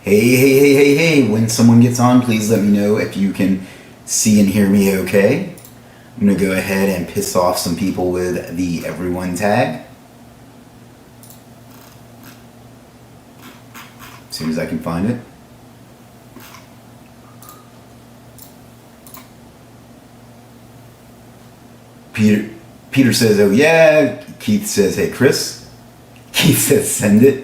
Hey. When someone gets on, please let me know if you can see and hear me okay. I'm going to go ahead and piss off some people with the everyone tag. As soon as I can find it. Peter says, oh yeah. Keith says, hey Chris. Keith says, send it.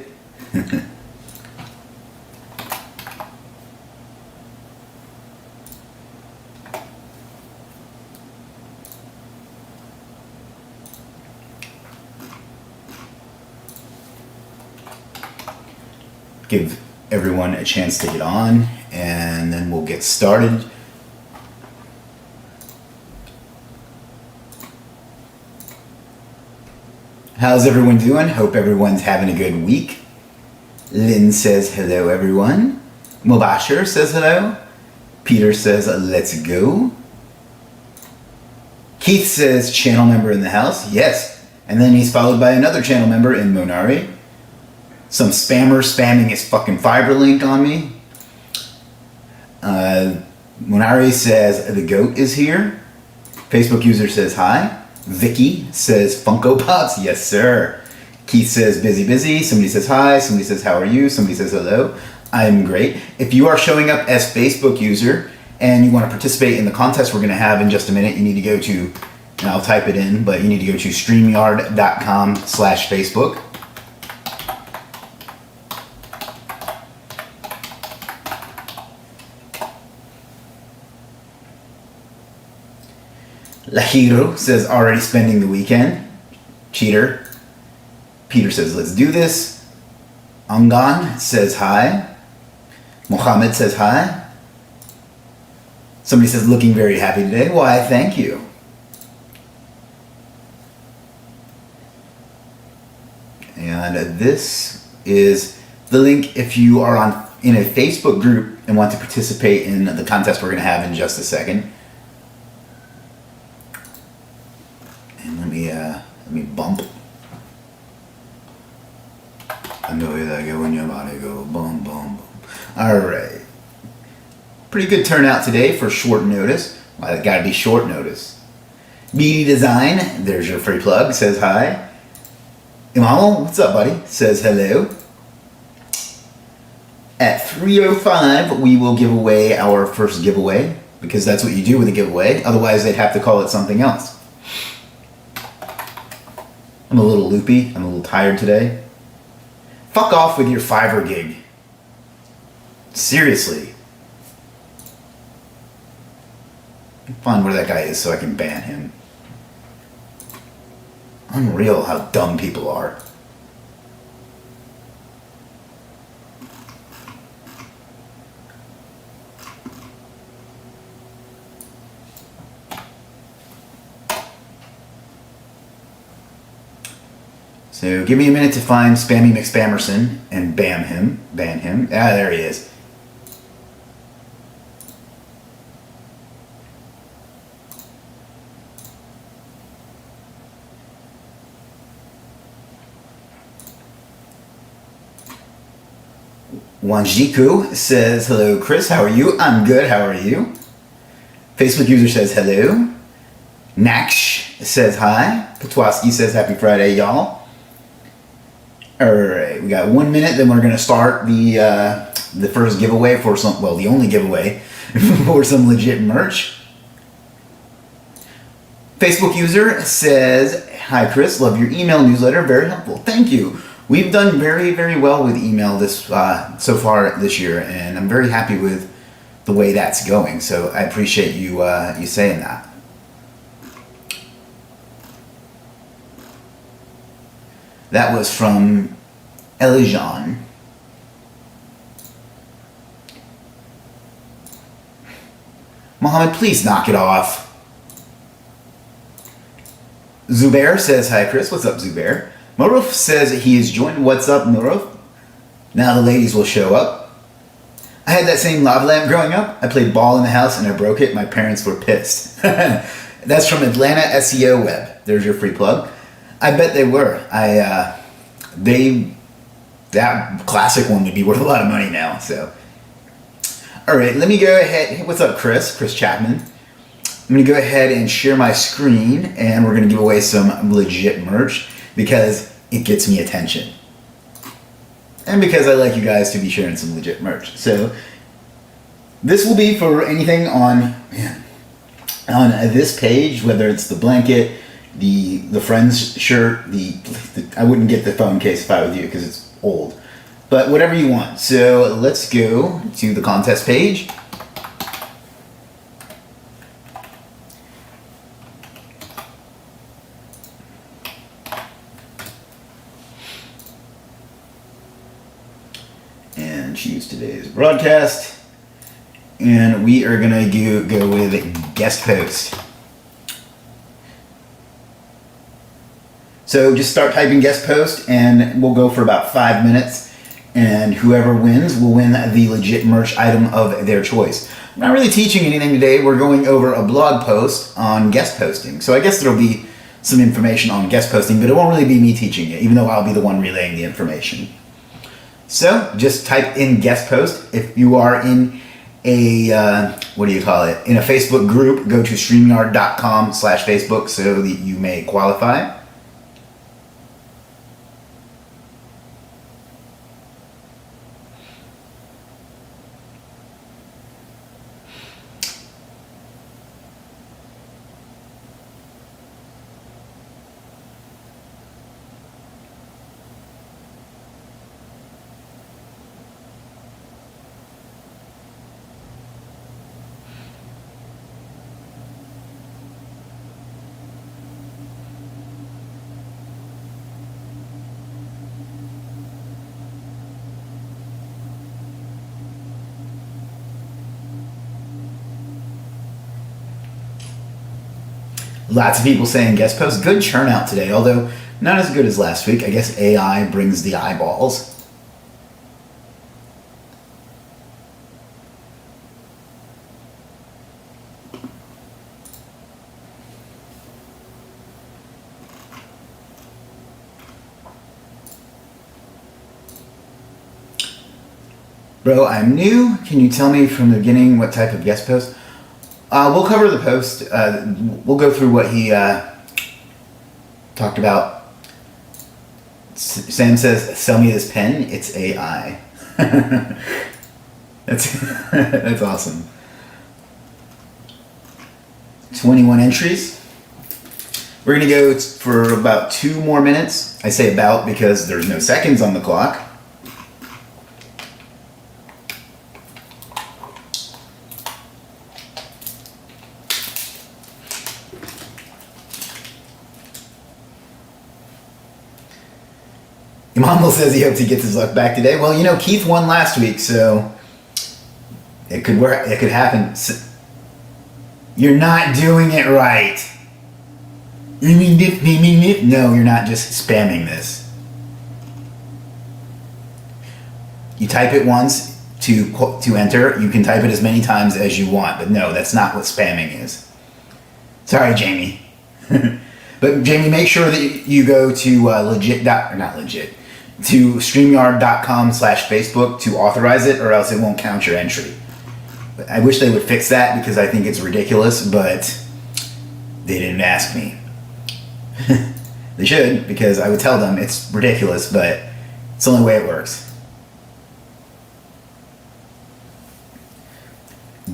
Give everyone a chance to get on, and then we'll get started. How's everyone doing? Hope everyone's having a good week. Lynn says hello everyone. Mubashir says hello. Peter says let's go. Keith says channel member in the house. Yes. And then he's followed by another channel member in Monari. Some spammer spamming his fucking fiber link on me. Monari says the goat is here. Facebook user says hi. Vicky says Funko Pops. Yes, sir. Keith says busy. Somebody says hi. Somebody says how are you? Somebody says hello. I'm great. If you are showing up as Facebook user and you want to participate in the contest we're going to have in just a minute, you need to go to, and I'll type it in, but you need to go to streamyard.com/Facebook. Lahiro says already spending the weekend. Cheater. Peter says let's do this. Angan says hi. Mohammed says hi. Somebody says looking very happy today. Why, thank you. And this is the link if you are in a Facebook group and want to participate in the contest we're going to have in just a second. And let me bump. I know that go when your body go boom, boom, boom. All right. Pretty good turnout today for short notice. Well, it got to be short notice. BD Design, there's your free plug, says hi. Imal, what's up, buddy? Says hello. At 3:05, we will give away our first giveaway, because that's what you do with a giveaway. Otherwise, they'd have to call it something else. I'm a little loopy. I'm a little tired today. Fuck off with your Fiverr gig. Seriously. Find where that guy is so I can ban him. Unreal how dumb people are. So give me a minute to find Spammy McSpammerson and ban him. Ah, there he is. Wanjiku says, hello Chris, how are you? I'm good, how are you? Facebook user says hello. Naksh says hi. Patwaski says happy Friday, y'all. Alright, we got 1 minute, then we're going to start the first giveaway for some, well, the only giveaway for some legit merch. Facebook user says, hi Chris, love your email newsletter, very helpful. Thank you. We've done very, very well with email this so far this year, and I'm very happy with the way that's going, so I appreciate you you saying that. That was from Elijan. Mohammed, please knock it off. Zubair says, hi Chris, what's up Zubair? Maruf says he is joined. What's up, Maruf? Now the ladies will show up. I had that same lava lamp growing up. I played ball in the house and I broke it. My parents were pissed. That's from Atlanta SEO Web. There's your free plug. I bet they were. that classic one would be worth a lot of money now. So, all right, let me go ahead. Hey, what's up, Chris Chapman? I'm gonna go ahead and share my screen, and we're gonna give away some legit merch because it gets me attention, and because I like you guys to be sharing some legit merch. So this will be for anything on this page, whether it's the blanket, the Friends shirt, I wouldn't get the phone case if I were you because it's old, but whatever you want. So let's go to the contest page. And choose today's broadcast. And we are gonna go with guest post. So just start typing guest post, and we'll go for about 5 minutes. And whoever wins will win the legit merch item of their choice. I'm not really teaching anything today. We're going over a blog post on guest posting. So I guess there'll be some information on guest posting, but it won't really be me teaching it, even though I'll be the one relaying the information. So just type in guest post. If you are in a, in a Facebook group, go to streamyard.com/Facebook so that you may qualify. Lots of people saying guest post. Good churn out today, although not as good as last week. I guess AI brings the eyeballs. Bro, I'm new. Can you tell me from the beginning what type of guest post? We'll cover the post. We'll go through what he talked about. Sam says, "Sell me this pen. It's AI." That's awesome. 21 entries. We're gonna go for about 2 more minutes. I say about because there's no seconds on the clock. Imamul says he hopes he gets his luck back today. Well, you know, Keith won last week, so it could work. It could happen. You're not doing it right. No, you're not just spamming this. You type it once to enter. You can type it as many times as you want, but no, that's not what spamming is. Sorry, Jamie. But Jamie, make sure that you go to to streamyard.com/Facebook to authorize it, or else it won't count your entry. But I wish they would fix that because I think it's ridiculous, but they didn't ask me. They should, because I would tell them it's ridiculous, but it's the only way it works.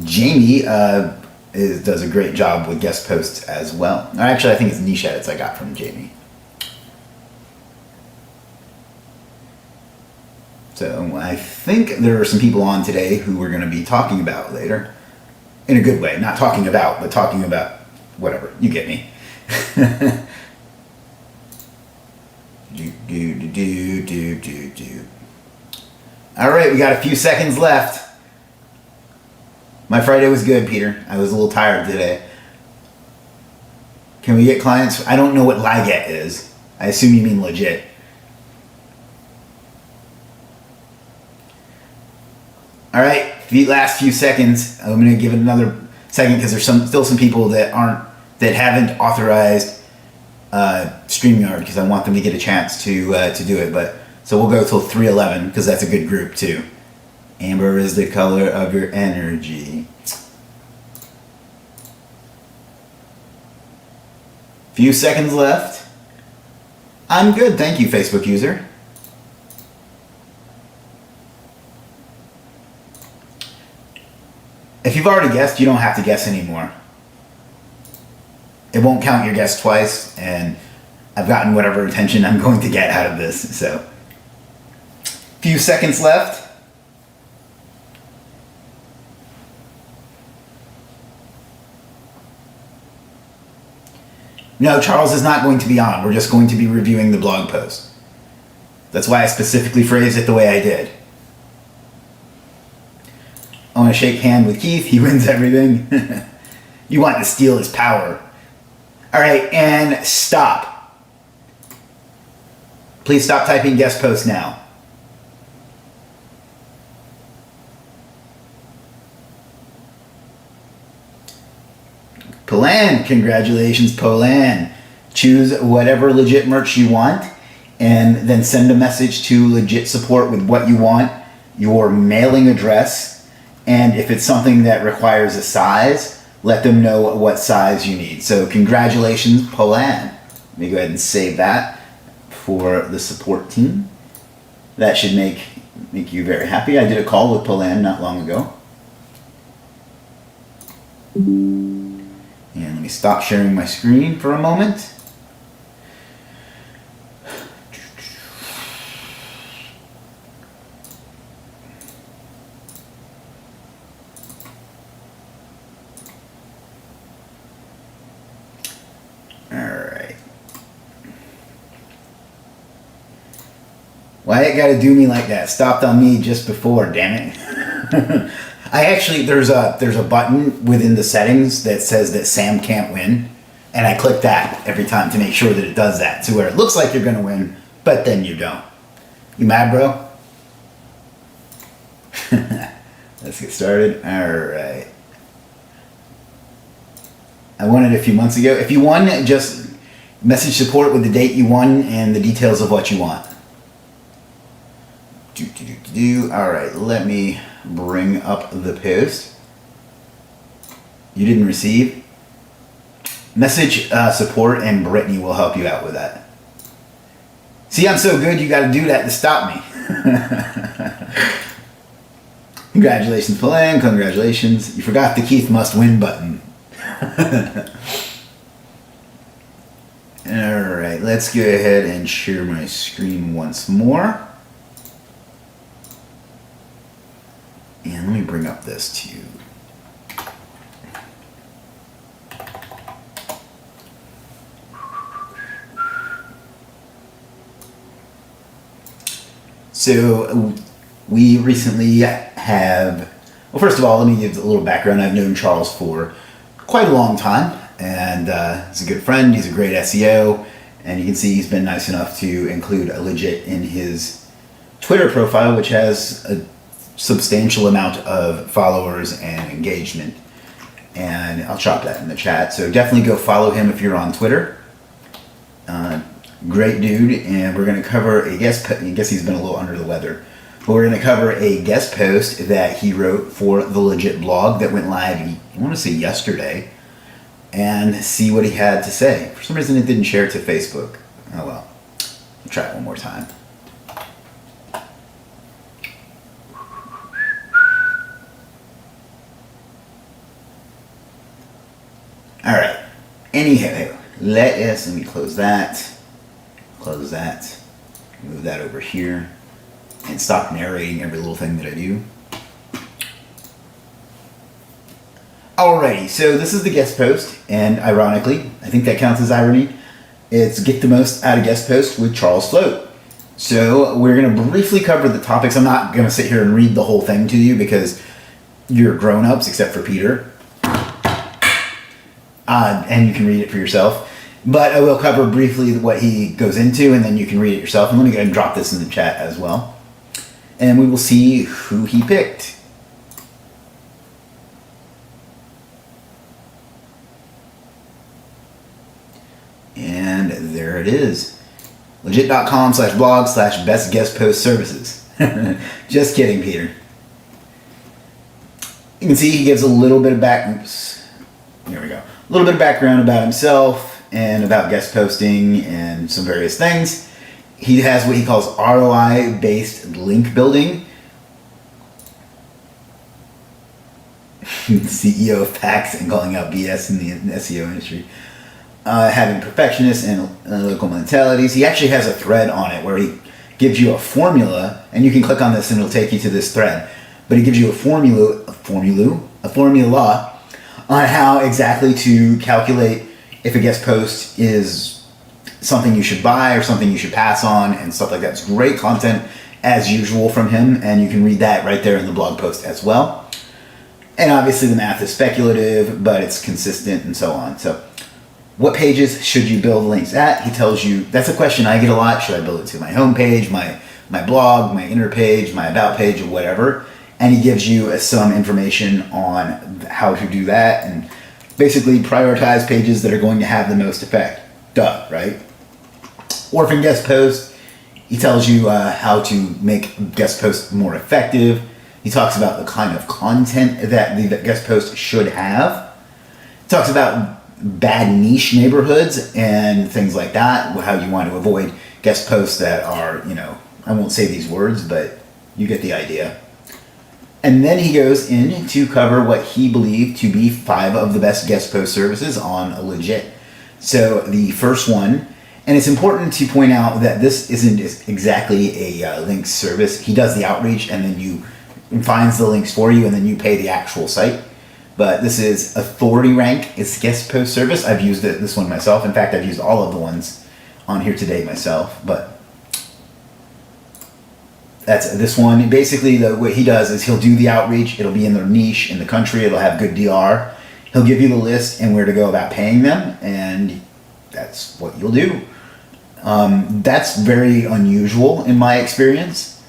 Jamie does a great job with guest posts as well. Actually, I think it's niche edits I got from Jamie. So I think there are some people on today who we're going to be talking about later. In a good way. Not talking about, but talking about whatever. You get me. All right, we got a few seconds left. My Friday was good, Peter. I was a little tired today. Can we get clients? I don't know what Legiit is. I assume you mean legit. All right, the last few seconds. I'm going to give it another second because there's still some people that haven't authorized StreamYard because I want them to get a chance to do it. But So we'll go till 311 because that's a good group too. Amber is the color of your energy. Few seconds left. I'm good, thank you, Facebook user. If you've already guessed, you don't have to guess anymore. It won't count your guess twice, and I've gotten whatever attention I'm going to get out of this, so. Few seconds left. No, Charles is not going to be on. We're just going to be reviewing the blog post. That's why I specifically phrased it the way I did. I want to shake hand with Keith. He wins everything. You want to steal his power. All right, and stop. Please stop typing guest post now. Polan, congratulations, Polan. Choose whatever Legiit merch you want and then send a message to Legiit support with what you want, your mailing address, and if it's something that requires a size, let them know what size you need. So congratulations, Polan. Let me go ahead and save that for the support team. That should make you very happy. I did a call with Polan not long ago. And let me stop sharing my screen for a moment. Alright. Why it gotta do me like that? Stopped on me just before, damn it. I actually, there's a button within the settings that says that Sam can't win, and I click that every time to make sure that it does that, to where it looks like you're gonna win, but then you don't. You mad, bro? Let's get started. Alright. I won it a few months ago. If you won, just message support with the date you won and the details of what you want. Alright, let me bring up the post. You didn't receive? Message support and Brittany will help you out with that. See, I'm so good, you gotta do that to stop me. Congratulations, Palan. Congratulations. You forgot the Keith must win button. Alright, let's go ahead and share my screen once more. And let me bring up this too. So we recently have, well, first of all, let me give a little background. I've known Charles for quite a long time, and he's a good friend. He's a great SEO, and you can see he's been nice enough to include a Legiit in his Twitter profile, which has a substantial amount of followers and engagement, and I'll chop that in the chat. So definitely go follow him if you're on Twitter. Great dude, and we're going to cover a guest. I guess he's been a little under the weather, but we're going to cover a guest post that he wrote for the Legiit blog that went live, I want to say yesterday, and see what he had to say. For some reason, it didn't share to Facebook. Oh well, I'll try it one more time. All right. Anyhow, let me close that. Close that. Move that over here. And stop narrating every little thing that I do. Alrighty, so this is the guest post, and ironically, I think that counts as irony. It's Get the Most Out of Guest Post with Charles Floate. So we're going to briefly cover the topics. I'm not going to sit here and read the whole thing to you because you're grown-ups, except for Peter. And you can read it for yourself. But I will cover briefly what he goes into, and then you can read it yourself. And let me go ahead and drop this in the chat as well. And we will see who he picked. And there it is. Legiit.com/blog/best guest post services. Just kidding, Peter. You can see he gives a little bit of here we go. A little bit of background about himself and about guest posting and some various things. He has what he calls ROI-based link building. CEO of Pax and calling out BS in the SEO industry. Having perfectionists and analytical mentalities. He actually has a thread on it where he gives you a formula, and you can click on this and it'll take you to this thread. But he gives you a formula on how exactly to calculate if a guest post is something you should buy or something you should pass on and stuff like that. It's great content as usual from him, and you can read that right there in the blog post as well. And obviously the math is speculative, but it's consistent and so on. So what pages should you build links at? He tells you, that's a question I get a lot. Should I build it to my homepage, my blog, my inner page, my about page, or whatever? And he gives you some information on how to do that and basically prioritize pages that are going to have the most effect. Duh, right? Orphan guest post, he tells you how to make guest posts more effective. He talks about the kind of content that the guest post should have. He talks about bad niche neighborhoods and things like that, how you want to avoid guest posts that are, I won't say these words, but you get the idea. And then he goes in to cover what he believed to be 5 of the best guest post services on Legiit. So the first one, and it's important to point out that this isn't exactly a link service. He does the outreach and then finds the links for you and then you pay the actual site. But this is Authority Rank. It's guest post service. I've used this one myself. In fact, I've used all of the ones on here today myself. But that's this one. Basically, what he does is he'll do the outreach. It'll be in their niche in the country. It'll have good DR. He'll give you the list and where to go about paying them, and that's what you'll do. That's very unusual in my experience.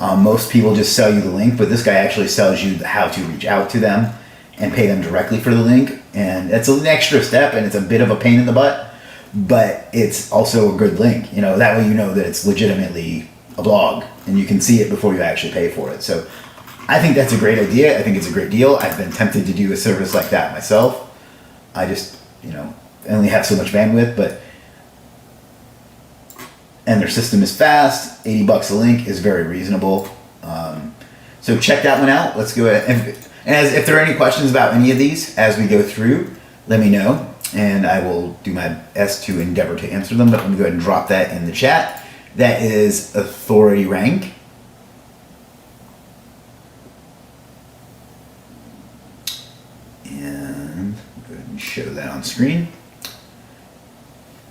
Most people just sell you the link, but this guy actually sells you how to reach out to them and pay them directly for the link. And it's an extra step, and it's a bit of a pain in the butt, but it's also a good link. That way you know that it's legitimately a blog, and you can see it before you actually pay for it. So I think that's a great idea. I think it's a great deal. I've been tempted to do a service like that myself. I just, I only have so much bandwidth, and their system is fast. $80 a link is very reasonable. So check that one out. Let's go ahead. And if there are any questions about any of these as we go through, let me know, and I will do my best to endeavor to answer them. But let me go ahead and drop that in the chat. That is Authority Rank. And go ahead and show that on screen.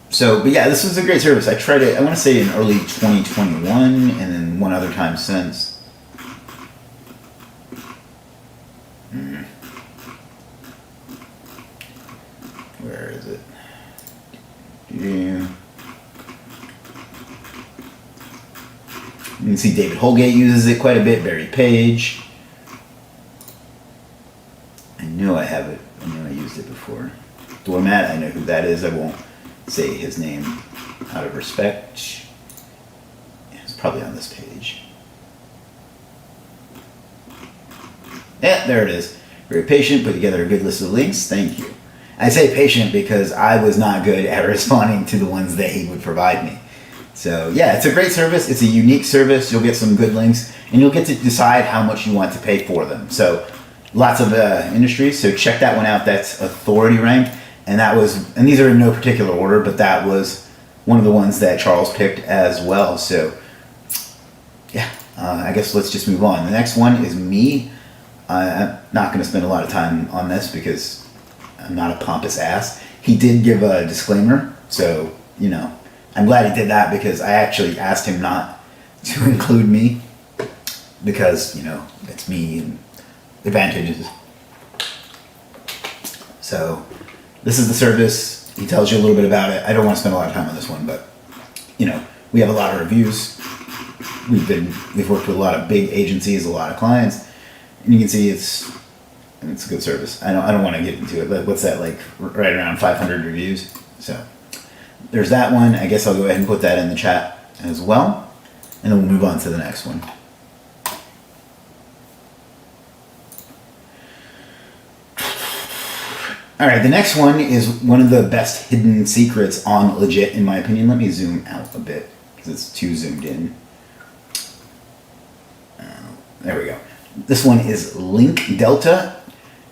So, but yeah, this was a great service. I tried it, I want to say in early 2021, and then one other time since. Where is it? Yeah. You can see David Holgate uses it quite a bit, Barry Page. I know I have it. I know I used it before. Doormat, I know who that is. I won't say his name out of respect. It's probably on this page. Yeah, there it is. Very patient, put together a good list of links. Thank you. I say patient because I was not good at responding to the ones that he would provide me. So yeah, it's a great service. It's a unique service. You'll get some good links, and you'll get to decide how much you want to pay for them. So lots of industries. So check that one out. That's Authority Rank, and these are in no particular order, but that was one of the ones that Charles picked as well. So yeah, I guess let's just move on. The next one is me. I'm not going to spend a lot of time on this because I'm not a pompous ass. He did give a disclaimer, so I'm glad he did that because I actually asked him not to include me because, it's me and advantages. So this is the service. He tells you a little bit about it. I don't want to spend a lot of time on this one, but, we have a lot of reviews. We've worked with a lot of big agencies, a lot of clients, and you can see it's a good service. I don't want to get into it, but what's that, like right around 500 reviews? So there's that one. I guess I'll go ahead and put that in the chat as well. And then we'll move on to the next one. All right, the next one is one of the best hidden secrets on Legiit, in my opinion. Let me zoom out a bit because it's too zoomed in. There we go. This one is Link Delta,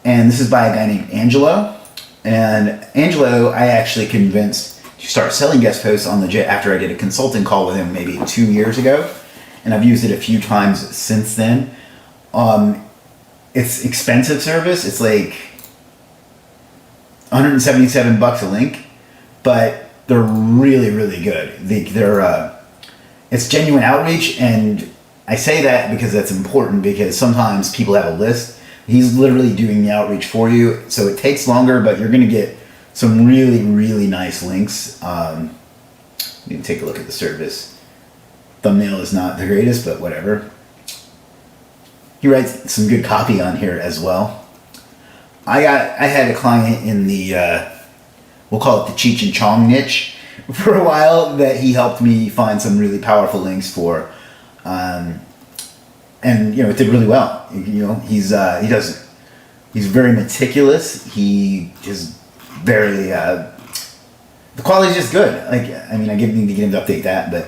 and this is by a guy named Angelo. And Angelo, I actually convinced to start selling guest posts on Legiit after I did a consulting call with him maybe 2 years ago, and I've used it a few times since then. It's expensive service. It's like $177 a link, but they're really, really good. It's genuine outreach, and I say that because that's important, because sometimes people have a list. He's literally doing the outreach for you, so it takes longer, but you're going to get some really, really nice links. You can take a look at the service. Thumbnail is not the greatest, but whatever. He writes some good copy on here as well. I had a client in the, we'll call it the Cheech and Chong niche for a while, that he helped me find some really powerful links for. And it did really well. He's very meticulous. He is very, the quality is just good. Like, I mean, I need to get him to update that, but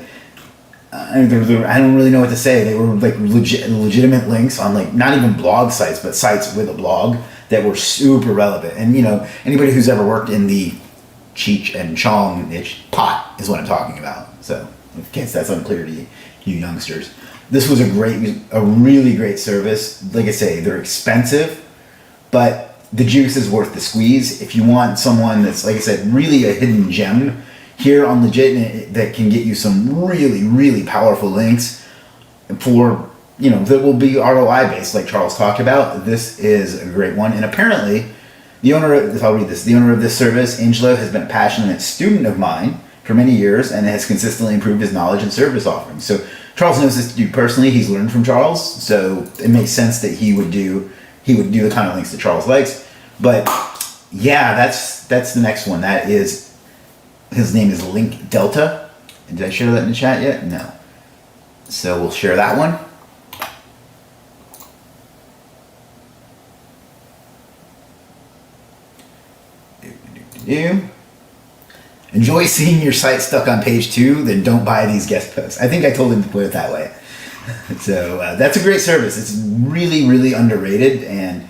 I don't really know what to say. They were like legitimate links on, like, not even blog sites, but sites with a blog that were super relevant. And anybody who's ever worked in the Cheech and Chong niche, pot is what I'm talking about. So in case that's unclear to you youngsters, this was a really great service. Like I say, they're expensive, but the juice is worth the squeeze. If you want someone that's, like I said, really a hidden gem here on Legiit that can get you some really, really powerful links for, that will be ROI based, like Charles talked about, this is a great one. And apparently, I'll read this. The owner of this service, Angelo, has been a passionate student of mine for many years and has consistently improved his knowledge and service offerings. So Charles knows this dude personally. He's learned from Charles, so it makes sense that he would do the kind of links that Charles likes. But yeah, that's the next one. That is, his name is Link Delta. Did I share that in the chat yet? No. So we'll share that one. Enjoy seeing your site stuck on page 2, then don't buy these guest posts. I think I told him to put it that way. So that's a great service. It's really, really underrated, and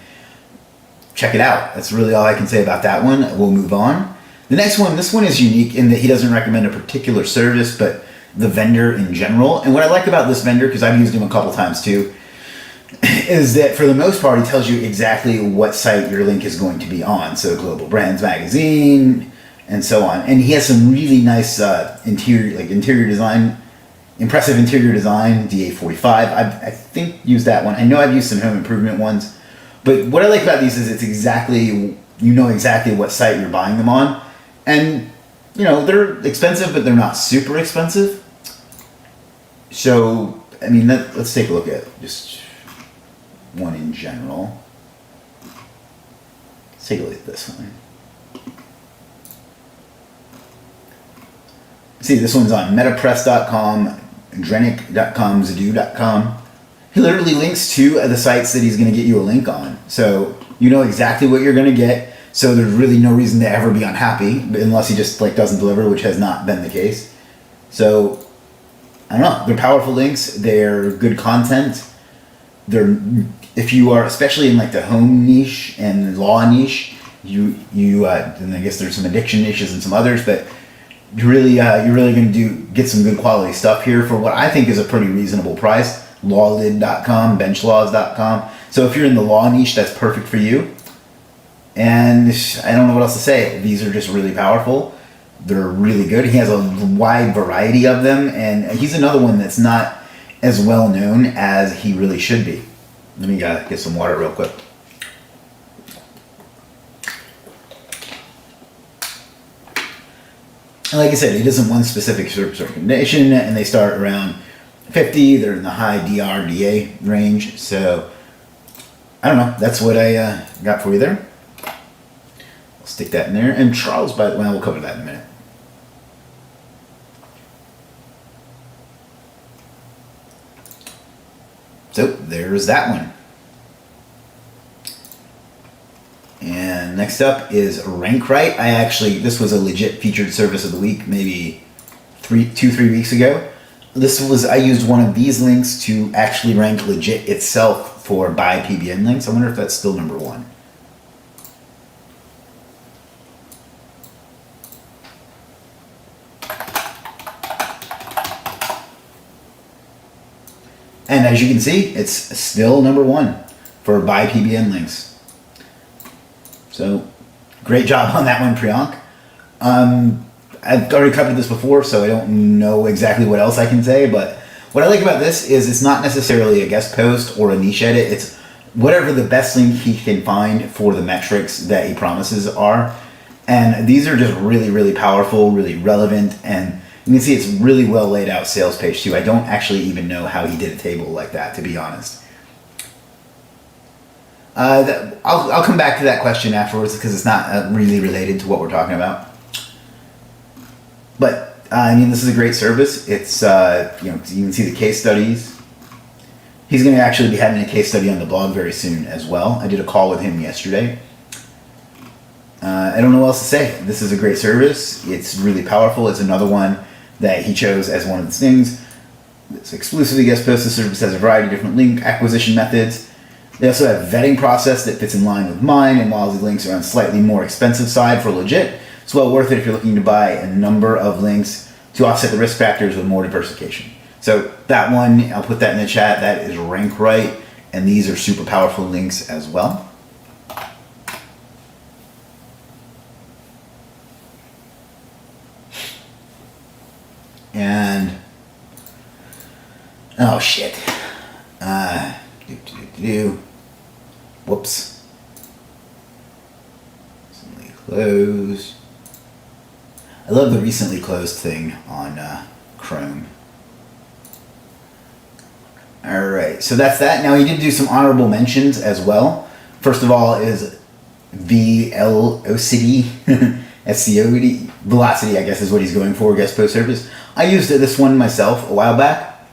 check it out. That's really all I can say about that one. We'll move on. The next one, this one is unique in that he doesn't recommend a particular service, but the vendor in general. And what I like about this vendor, because I've used him a couple times too, is that for the most part, he tells you exactly what site your link is going to be on. So Global Brands Magazine and so on. And he has some really nice interior design, impressive interior design, DA45. I think used that one. I know I've used some home improvement ones. But what I like about these is it's exactly, exactly what site you're buying them on. And, they're expensive, but they're not super expensive. So, I mean, let's take a look at just one in general. Let's take a look at this one. See, this one's on metapress.com, drenic.com, Zadoo.com. He literally links to the sites that he's going to get you a link on. So you know exactly what you're going to get. So there's really no reason to ever be unhappy, unless he just doesn't deliver, which has not been the case. So I don't know. They're powerful links. They're good content. If you are, especially in the home niche and law niche, and I guess there's some addiction niches and some others, but you're really going to get some good quality stuff here for what I think is a pretty reasonable price. Lawlid.com, benchlaws.com. So if you're in the law niche, that's perfect for you. And I don't know what else to say. These are just really powerful. They're really good. He has a wide variety of them, and he's another one that's not as well known as he really should be. Let me get some water real quick. And like I said, it isn't one specific service recommendation, and they start around 50. They're in the high DRDA range. So I don't know. That's what I got for you there. I'll stick that in there. And Charles, by the way, we'll cover that in a minute. So there's that one. And next up is RankRight. This was a legit featured service of the week, maybe 3 weeks ago. I used one of these links to actually rank Legiit itself for buy PBN links. I wonder if that's still number 1. And as you can see, it's still number 1 for buy PBN links. So, great job on that one, Priyank. I've already covered this before, so I don't know exactly what else I can say, but what I like about this is it's not necessarily a guest post or a niche edit. It's whatever the best link he can find for the metrics that he promises are. And these are just really, really powerful, really relevant, and you can see it's really well laid out sales page too. I don't actually even know how he did a table like that, to be honest. I'll come back to that question afterwards because it's not really related to what we're talking about. But I mean, this is a great service. It's you can see the case studies. He's going to actually be having a case study on the blog very soon as well. I did a call with him yesterday. I don't know what else to say. This is a great service. It's really powerful. It's another one that he chose as one of his things. It's exclusively guest post. The service has a variety of different link acquisition methods. They also have a vetting process that fits in line with mine, and while the links are on slightly more expensive side for Legiit, it's well worth it if you're looking to buy a number of links to offset the risk factors with more diversification. So that one, I'll put that in the chat. That is RankRight, and these are super powerful links as well. And oh shit. Whoops. Recently closed. I love the recently closed thing on Chrome. Alright, so that's that. Now he did do some honorable mentions as well. First of all is Velocity, SCOD, Velocity I guess is what he's going for, guest post service. I used this one myself a while back,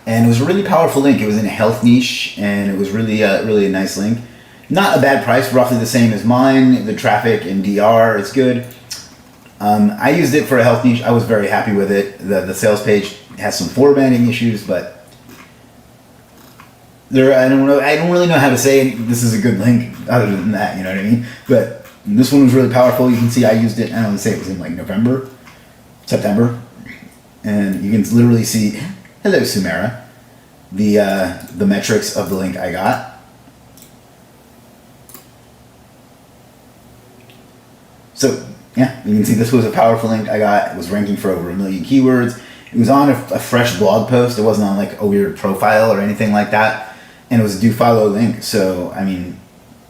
and it was a really powerful link. It was in a health niche, and it was really a nice link. Not a bad price, roughly the same as mine. The traffic and DR is good. I used it for a health niche. I was very happy with it. The sales page has some formatting issues, but I don't really know how to say this is a good link other than that, you know what I mean? But this one was really powerful. You can see I used it, I don't want to say it was in like September. And you can literally see, hello Sumera, the metrics of the link I got. So yeah, you can see this was a powerful link I got. It was ranking for over 1 million keywords. It was on a fresh blog post. It wasn't on like a weird profile or anything like that. And it was a do follow link. So, I mean,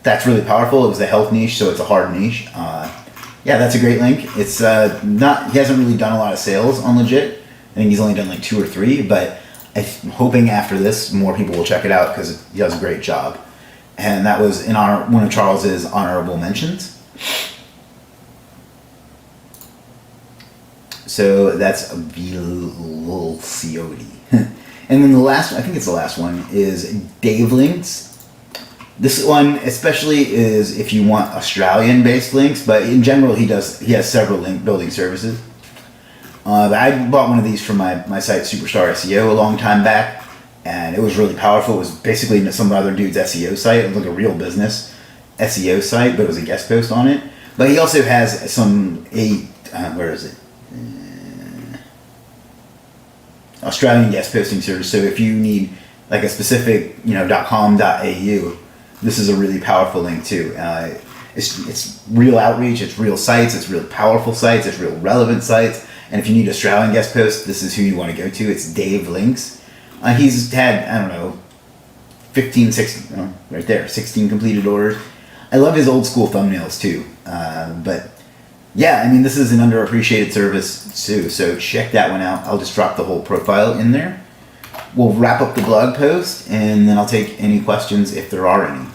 that's really powerful. It was a health niche, so it's a hard niche. Yeah, that's a great link. It's he hasn't really done a lot of sales on Legiit. I think he's only done like 2 or 3, but I'm hoping after this more people will check it out because he does a great job. And that was in one of Charles's honorable mentions. So that's Velocity. And then the last one, I think it's the last one, is Dave Links. This one especially is if you want Australian-based links, but in general he has several link building services. I bought one of these from my site Superstar SEO a long time back, and it was really powerful. It was basically some other dude's SEO site. It was like a real business SEO site, but it was a guest post on it. But he also has some where is it? Australian guest posting service. So if you need like a specific, .com.au, this is a really powerful link too. It's real outreach, it's real sites, it's real powerful sites, it's real relevant sites. And if you need Australian guest posts, this is who you want to go to. It's Dave Links. He's had, 16 completed orders. I love his old school thumbnails too. But yeah, I mean, this is an underappreciated service too, so check that one out. I'll just drop the whole profile in there. We'll wrap up the blog post, and then I'll take any questions if there are any.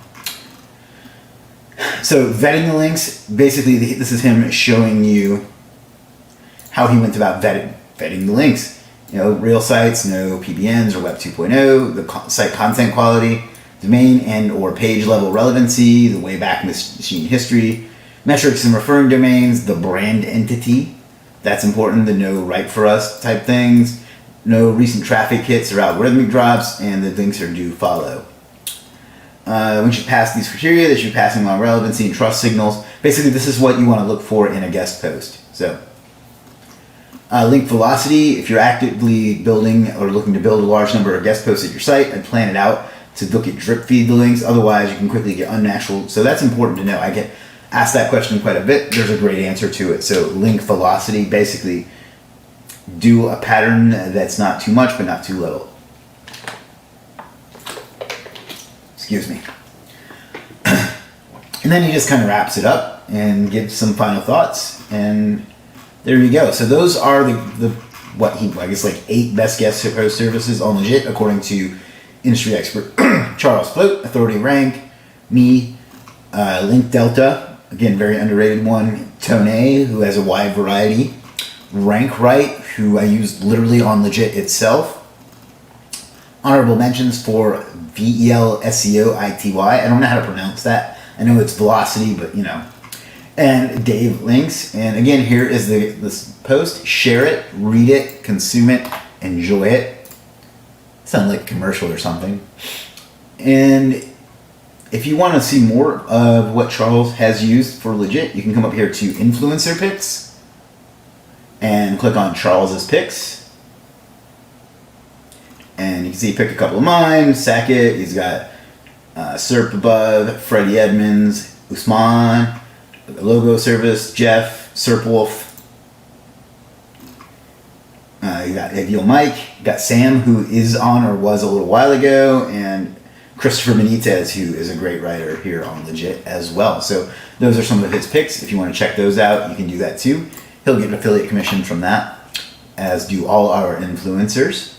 So vetting the links, basically this is him showing you how he went about vetting the links. Real sites, no PBNs or Web 2.0, the site content quality, domain and or page level relevancy, the Wayback Machine history, metrics and referring domains, the brand entity. That's important, the no right for us type things, no recent traffic hits or algorithmic drops, and the links are do follow. Once you pass these criteria, that you're passing on relevancy and trust signals. Basically, this is what you want to look for in a guest post. So, link velocity. If you're actively building or looking to build a large number of guest posts at your site, and plan it out to look at drip feed the links. Otherwise, you can quickly get unnatural. So that's important to know. I get asked that question quite a bit. There's a great answer to it. So link velocity, basically do a pattern that's not too much but not too little. Excuse me. And then he just kind of wraps it up and gives some final thoughts, and there you go. So those are the 8 best guest post services on Legiit according to industry expert Charles Floate, Authority Rank, me, Link Delta, again very underrated one, Tone, who has a wide variety, Rank Right, who I use literally on Legiit itself. Honorable mentions for VELSEOITY. I don't know how to pronounce that. I know it's velocity, but and Dave Links. And again, here is this post. Share it, read it, consume it, enjoy it. Sound like a commercial or something. And if you want to see more of what Charles has used for Legiit, you can come up here to Influencer Picks and click on Charles's picks. And you can see pick a couple of mine. Sackett, he's got Serp above, Freddie Edmonds, Usman, Logo Service, Jeff, Serpwolf. You got Ideal Mike, you got Sam, who is on or was a little while ago, and Christopher Benitez, who is a great writer here on Legiit as well. So those are some of his picks. If you want to check those out, you can do that too. He'll get an affiliate commission from that, as do all our influencers.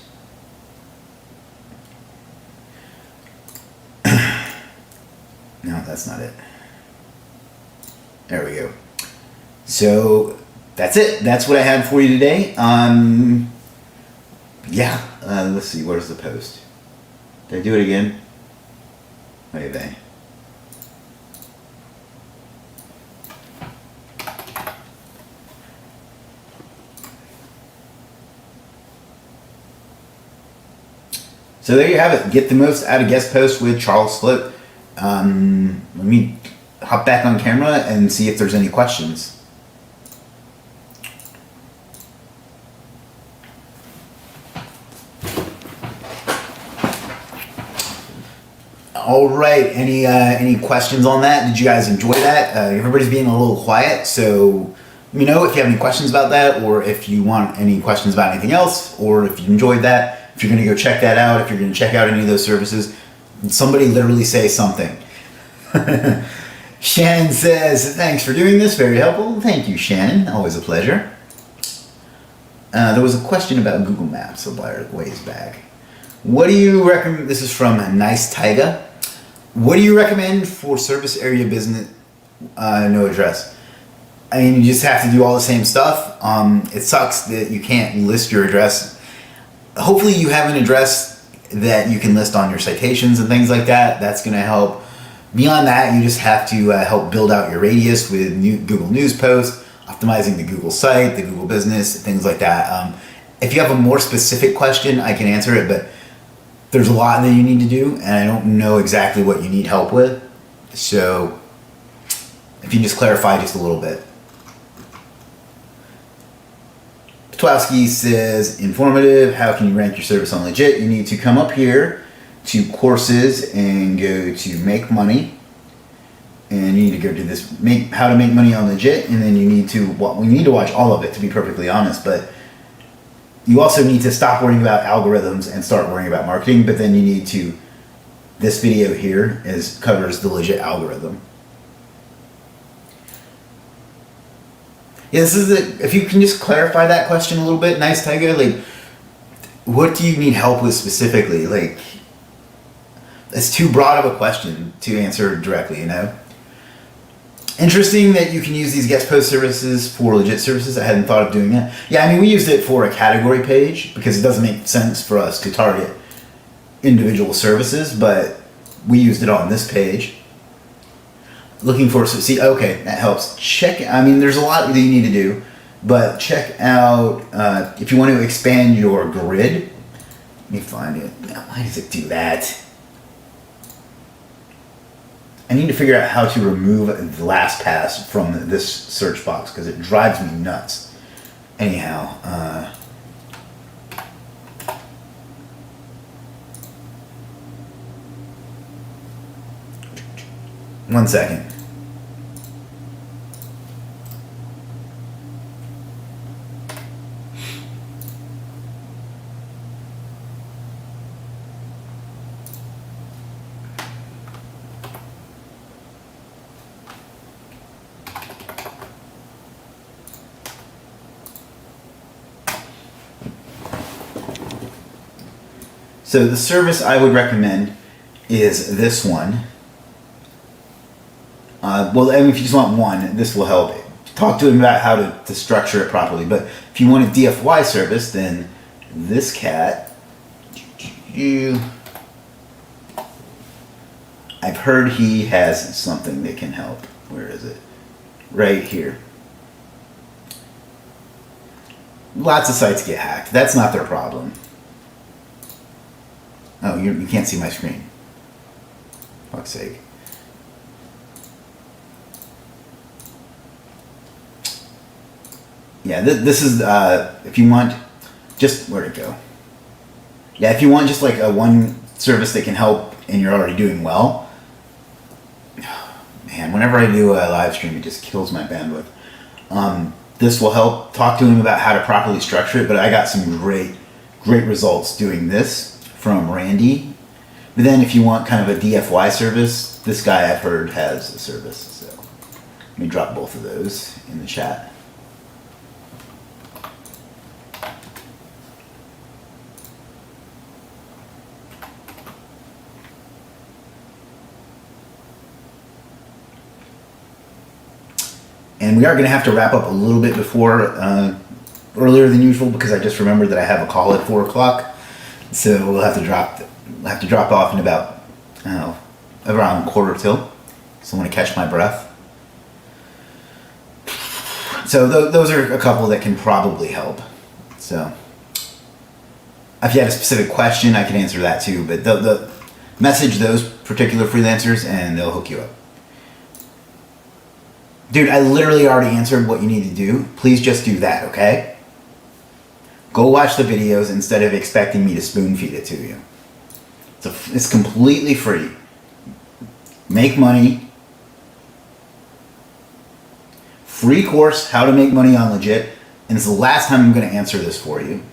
No, that's not it. There we go. So that's it. That's what I had for you today. Let's see. Where's the post? Did I do it again? What are they? So there you have it. Get the most out of guest post with Charles Floate. Let me hop back on camera and see if there's any questions. All right. Any questions on that? Did you guys enjoy that? Everybody's being a little quiet, so let me know if you have any questions about that, or if you want any questions about anything else, or if you enjoyed that, if you're going to go check that out, if you're going to check out any of those services. Somebody literally say something. Shannon says, thanks for doing this. Very helpful. Thank you, Shannon. Always a pleasure. There was a question about Google Maps a ways back. What do you recommend? This is from Nice Taiga. What do you recommend for service area business no address? I mean, you just have to do all the same stuff. It sucks that you can't list your address. Hopefully you have an address that you can list on your citations and things like that. That's going to help. Beyond that, you just have to help build out your radius with new Google News posts, optimizing the Google site, the Google business, things like that. If you have a more specific question, I can answer it, but there's a lot that you need to do, and I don't know exactly what you need help with. So if you just clarify just a little bit. Twowski says, informative, how can you rank your service on Legiit? You need to come up here to courses and go to make money. And you need to go to this, how to make money on Legiit. And then you need to, we need to watch all of it, to be perfectly honest. But you also need to stop worrying about algorithms and start worrying about marketing. But then you need to, this video here covers the Legiit algorithm. Yeah, if you can just clarify that question a little bit, Nice Tiger, like, what do you need help with specifically? Like, it's too broad of a question to answer directly, Interesting that you can use these guest post services for legit services. I hadn't thought of doing that. Yeah, I mean, we used it for a category page because it doesn't make sense for us to target individual services, but we used it on this page. Looking for, so see, okay, that helps. Check, I mean, there's a lot that you need to do, but check out, if you want to expand your grid, let me find it. Why does it do that? I need to figure out how to remove the LastPass from this search box because it drives me nuts. Anyhow, 1 second. So the service I would recommend is this one. Well, I mean, if you just want one, this will help. Talk to him about how to structure it properly. But if you want a DFY service, then this cat, I've heard he has something that can help. Where is it? Right here. Lots of sites get hacked. That's not their problem. Oh, you can't see my screen. Fuck's sake. Yeah, this is, if you want, just, where'd it go? Yeah, if you want just like a one service that can help and you're already doing well. Man, whenever I do a live stream, it just kills my bandwidth. This will help. Talk to him about how to properly structure it, but I got some great results doing this from Randy. But then if you want kind of a DFY service, this guy I've heard has a service. So let me drop both of those in the chat. And we are going to have to wrap up a little bit before, earlier than usual, because I just remembered that I have a call at 4 o'clock. So we'll have to drop off in about, around 1:45. So I want to catch my breath. So those are a couple that can probably help. So if you have a specific question, I can answer that too. But the message those particular freelancers and they'll hook you up. Dude, I literally already answered what you need to do. Please just do that, okay? Go watch the videos instead of expecting me to spoon feed it to you. It's completely free. Make money. Free course, how to make money on Legiit. And it's the last time I'm going to answer this for you.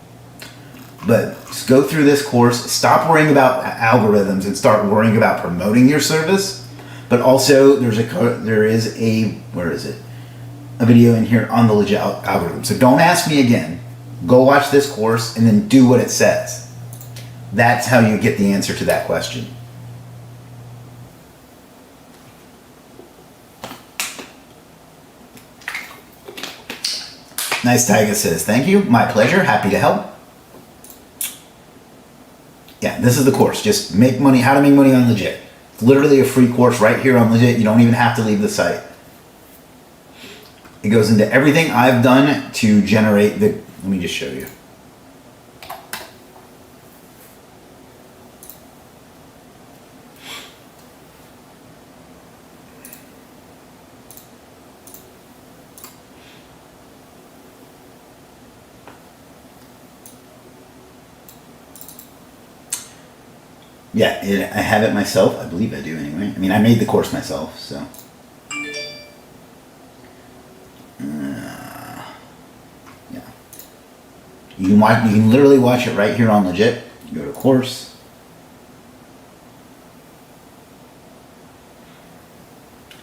But just go through this course. Stop worrying about algorithms and start worrying about promoting your service. But also, there is a, where is it? A video in here on the Legiit algorithm. So don't ask me again. Go watch this course and then do what it says. That's how you get the answer to that question. Nice Tiger says, thank you. My pleasure. Happy to help. Yeah, this is the course. Just make money, how to make money on Legiit. It's literally a free course right here on Legiit. You don't even have to leave the site. It goes into everything I've done to generate the, let me just show you. Yeah, I have it myself. I believe I do anyway. I mean, I made the course myself, so. Yeah. You can literally watch it right here on Legiit. You go to course.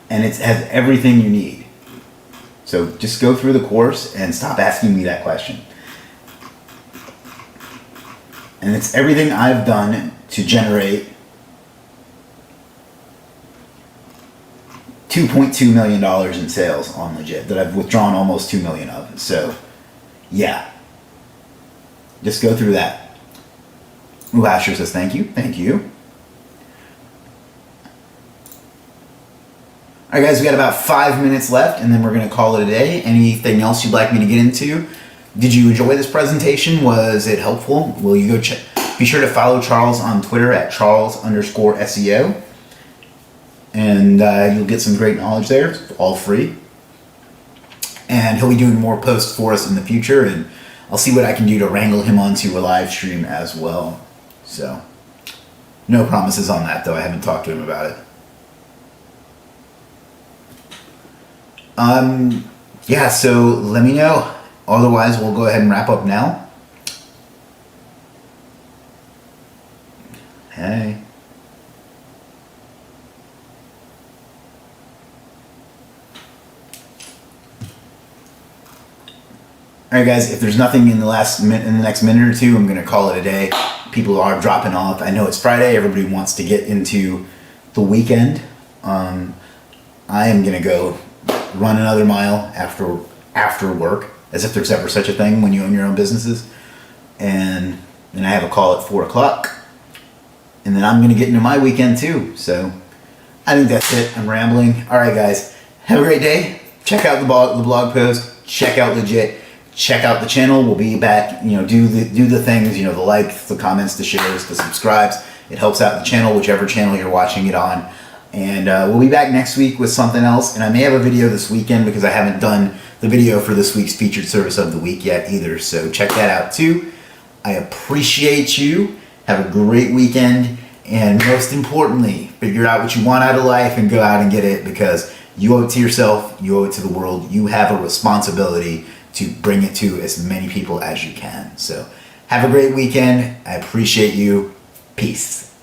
And it has everything you need. So just go through the course and stop asking me that question. And it's everything I've done to generate $2.2 million in sales on Legiit that I've withdrawn almost 2 million of. So yeah, just go through that. Ooh, Asher says thank you. Thank you. All right, guys, we got about 5 minutes left, and then we're going to call it a day. Anything else you'd like me to get into? Did you enjoy this presentation? Was it helpful? Will you go check? Be sure to follow Charles on Twitter at Charles_SEO. And you'll get some great knowledge there. It's all free. And he'll be doing more posts for us in the future, and I'll see what I can do to wrangle him onto a live stream as well. So, no promises on that, though. I haven't talked to him about it. Yeah, so let me know. Otherwise, we'll go ahead and wrap up now. Hey. All right, guys, if there's nothing in the next minute or two, I'm going to call it a day. People are dropping off. I know it's Friday. Everybody wants to get into the weekend. I am going to go run another mile after work, as if there's ever such a thing when you own your own businesses. And then I have a call at 4 o'clock. And then I'm going to get into my weekend too. So I think that's it. I'm rambling. All right, guys, have a great day. Check out the blog post. Check out Legiit. Check out the channel. We'll be back. Do the things. The likes, the comments, the shares, the subscribes. It helps out the channel, whichever channel you're watching it on. And we'll be back next week with something else. And I may have a video this weekend because I haven't done the video for this week's featured service of the week yet either. So check that out too. I appreciate you. Have a great weekend. And most importantly, figure out what you want out of life and go out and get it, because you owe it to yourself. You owe it to the world. You have a responsibility to bring it to as many people as you can. So have a great weekend. I appreciate you. Peace.